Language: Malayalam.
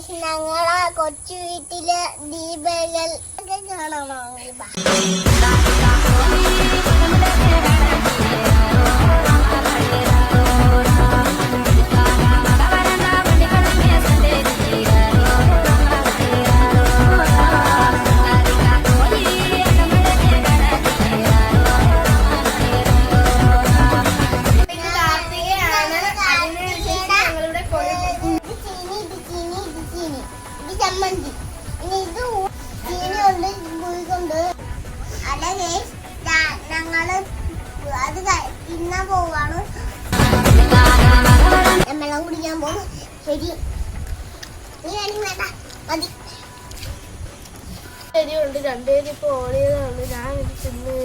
ഞങ്ങളെ കൊച്ചു വീട്ടില് ദീപങ്ങൾ കാണാമോ? ചമ്മന്തി ഇനി ഇത് ചീനിയുണ്ട് പുളികൊണ്ട് അല്ലെങ്കിൽ ഞങ്ങള് അത് തിന്നാൻ പോവാണ്. വെള്ളം കുടിക്കാൻ പോകും. ശരി നീ വേണമെങ്കിൽ വേണ്ട മതി. ശരിയുണ്ട് രണ്ടുപേരും ഇപ്പൊ ഓടിയതുള്ളൂ. ഞാൻ ഇത് തിന്ന്